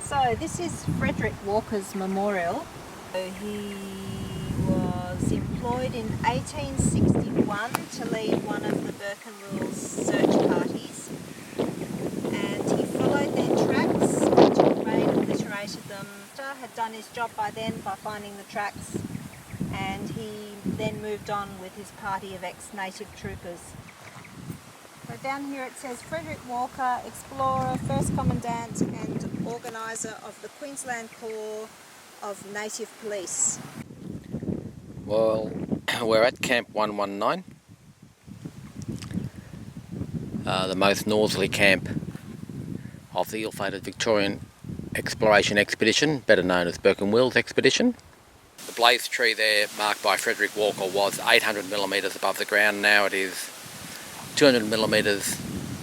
So this is Frederick Walker's memorial. He was employed in 1861 to lead one of the Burke and Will's search parties, and he followed their tracks, which had made obliterated them. Had done his job by then by finding the tracks, and he then moved on with his party of ex-native troopers. So down here it says Frederick Walker, explorer, first commandant and organiser of the Queensland Corps of Native Police. Well, we're at Camp 119, the most northerly camp of the ill-fated Victorian exploration expedition, better known as Burke and Will's expedition. The blaze tree there, marked by Frederick Walker, was 800 millimetres above the ground. Now it is 200 millimetres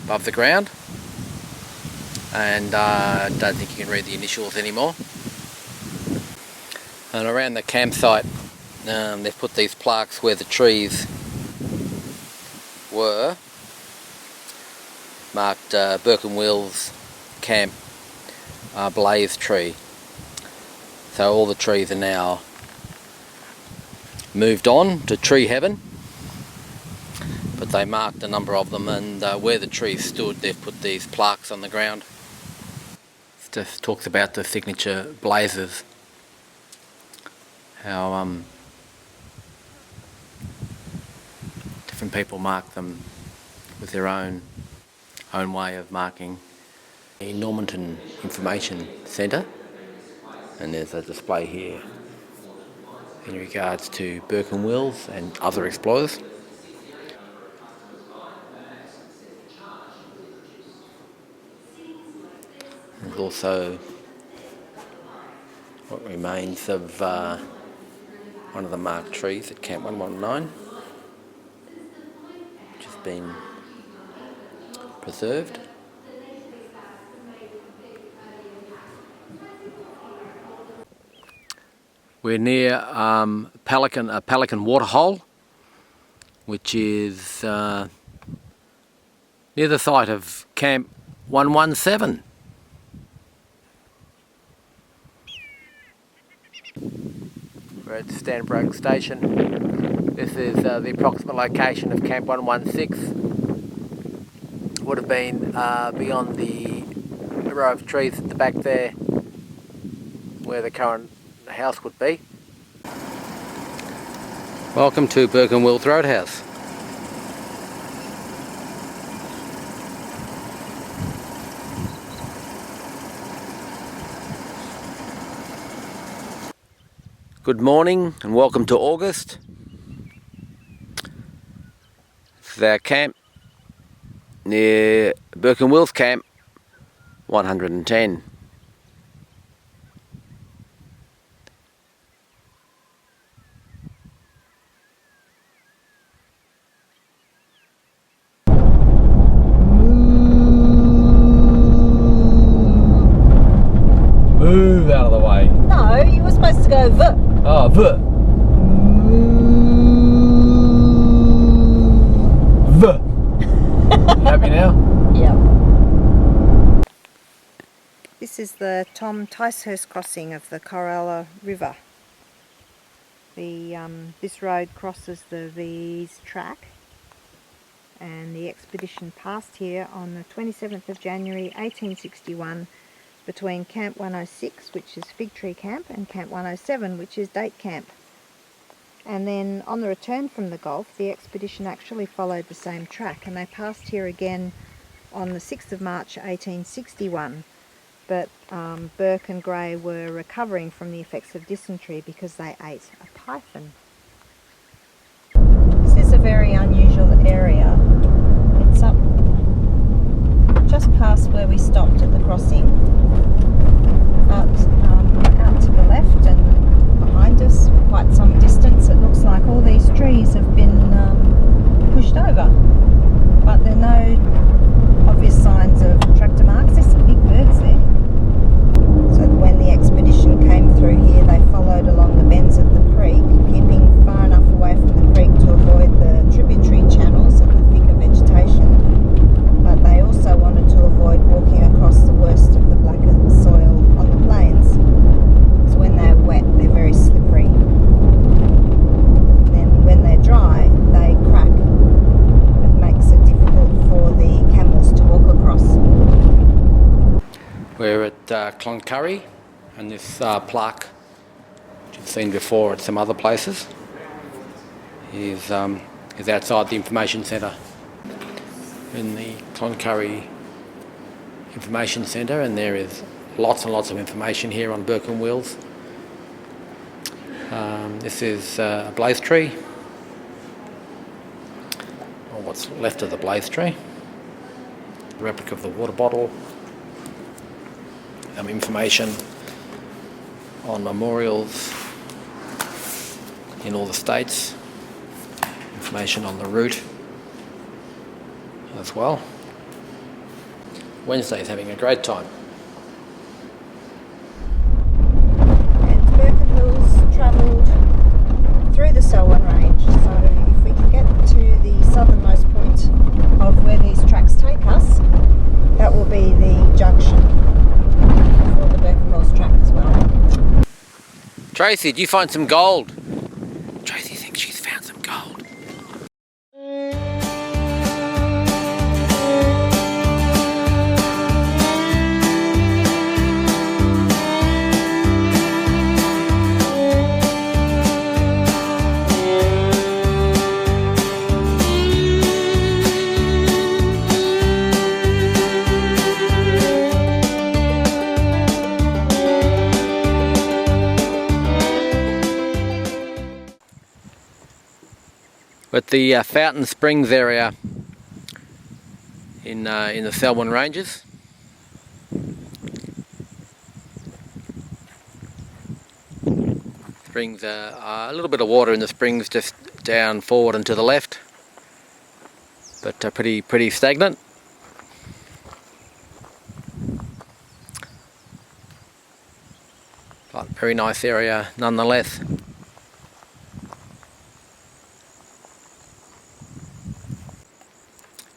above the ground, and I don't think you can read the initials anymore. And around the campsite they've put these plaques where the trees were, marked Burke and Will's camp blaze tree. So all the trees are now moved on to tree heaven, but they marked a number of them, and where the trees stood they've put these plaques on the ground. It just talks about the signature blazes, how different people mark them with their own way of marking. The Normanton Information Centre, and there's a display here in regards to Burke and Will's and other explorers. There's also what remains of one of the marked trees at Camp 119, which has been preserved. We're near a Pelican waterhole, which is near the site of Camp 117. We're at Stanbroke Station. This is the approximate location of Camp 116. Would have been beyond the row of trees at the back there, where the current house would be. Welcome to Burke and Will's Roadhouse. Good morning and welcome to August. This is our camp near Burke and Will's Camp 110. Move out of the way. No, you were supposed to go V. Oh, V. V. You happy now? Yep. This is the Tom Ticehurst crossing of the Corella River. This road crosses the VE's track, and the expedition passed here on the 27th of January 1861 between Camp 106, which is Fig Tree Camp, and Camp 107, which is Date Camp. And then on the return from the Gulf, the expedition actually followed the same track, and they passed here again on the 6th of March 1861. But Burke and Gray were recovering from the effects of dysentery because they ate a python. This is a very unusual area. It's up just past where we stopped at the crossing, but out to the left and behind us for quite some distance it looks like all these trees have been pushed over, but there are no obvious signs of tractor marks. There's some big birds there. So when the expedition came through here, they followed along the bends of the creek, keeping far enough away from the creek to avoid the tributary channels and the thicker vegetation, but they also wanted to avoid walking across the worst of the blacker soil on the We're at Cloncurry, and this plaque, which you've seen before at some other places, is outside the information centre. In the Cloncurry Information Centre, and there is lots and lots of information here on Burke and Wills. This is a blaze tree, or what's left of the blaze tree. A replica of the water bottle. Information on memorials in all the states. Information on the route as well. Wednesday's having a great time. And Burke and Wills travelled through the Selwyn Range, so if we can get to the southernmost point of where these tracks take us, that will be the junction for the Burke and Wills track as well. Tracy, did you find some gold? Tracy thinks she's found some gold. At the Fountain Springs area in the Selwyn Ranges. Springs, a little bit of water in the springs just down forward and to the left, but pretty stagnant. But very nice area nonetheless.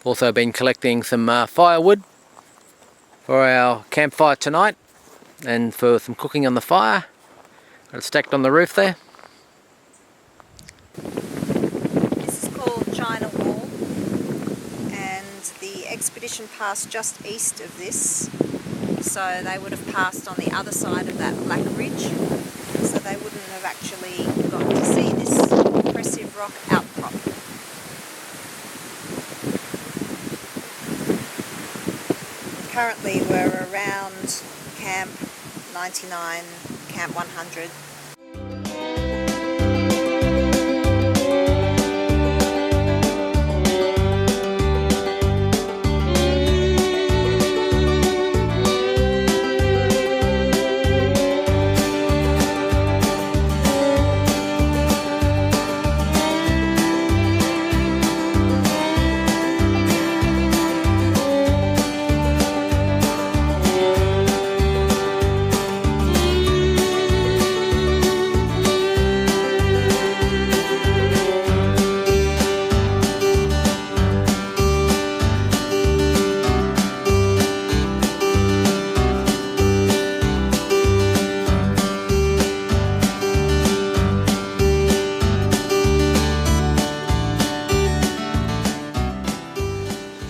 Also been collecting some firewood for our campfire tonight and for some cooking on the fire. Got it stacked on the roof there. This is called China Wall, and the expedition passed just east of this, so they would have passed on the other side of that black ridge, so they wouldn't have actually got to see this impressive rock outcrop. Currently we're around Camp 99, Camp 100.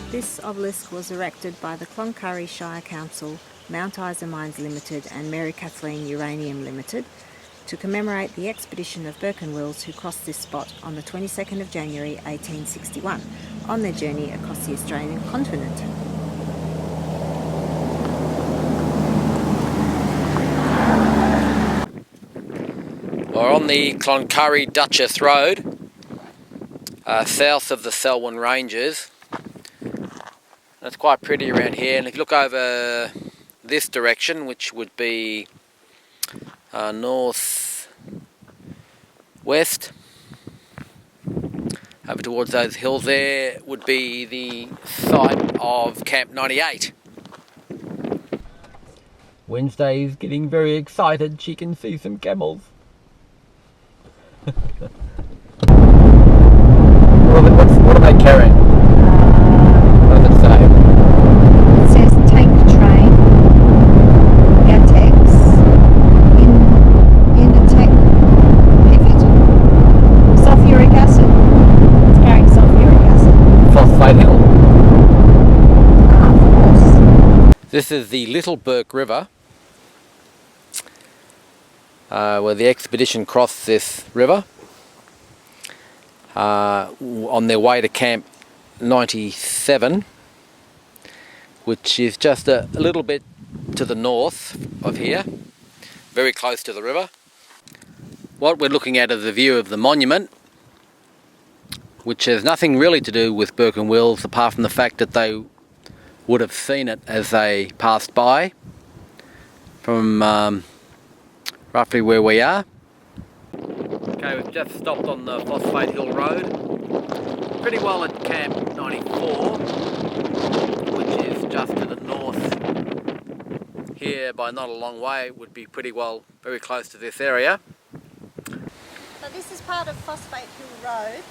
This obelisk was erected by the Cloncurry Shire Council, Mount Isa Mines Limited and Mary Kathleen Uranium Limited to commemorate the expedition of Burke and Wills who crossed this spot on the 22nd of January 1861 on their journey across the Australian continent. We're on the Cloncurry Duchess Road, south of the Selwyn Ranges. It's quite pretty around here, and if you look over this direction, which would be north west, over towards those hills there, would be the site of Camp 98. Wednesday is getting very excited. She can see some camels. What are they carrying? What does it say? It says take the train, Gatex, Indotech, pivot, sulfuric acid. It's carrying sulfuric acid. Phosphate Hill. Of course. This is the Little Burke River, where the expedition crossed this river on their way to Camp 97, which is just a little bit to the north of here, very close to the river. What we're looking at is a view of the monument, which has nothing really to do with Burke and Wills apart from the fact that they would have seen it as they passed by from roughly where we are. Okay, we've just stopped on the Phosphate Hill Road, pretty well at Camp 94, which is just to the north here by not a long way. It would be pretty well very close to this area. So this is part of Phosphate Hill Road,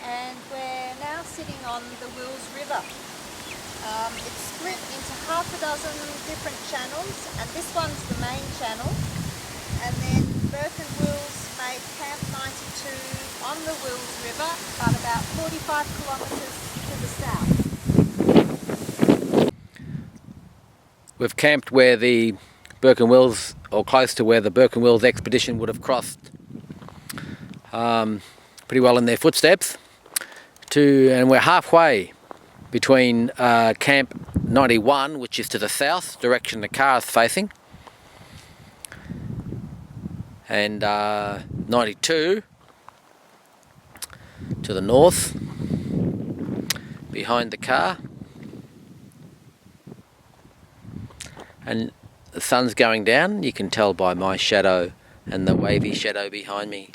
and we're now sitting on the Wills River. It's split into half a dozen different channels, and this one's the main channel. And then Burke and Wills made Camp 92 on the Wills River, but about 45 kilometres to the south. We've camped where the Burke and Wills, or close to where the Burke and Wills expedition would have crossed pretty well in their footsteps, and we're halfway between Camp 91, which is to the south, direction the car is facing, and 92 to the north, behind the car. And the sun's going down, you can tell by my shadow and the wavy shadow behind me.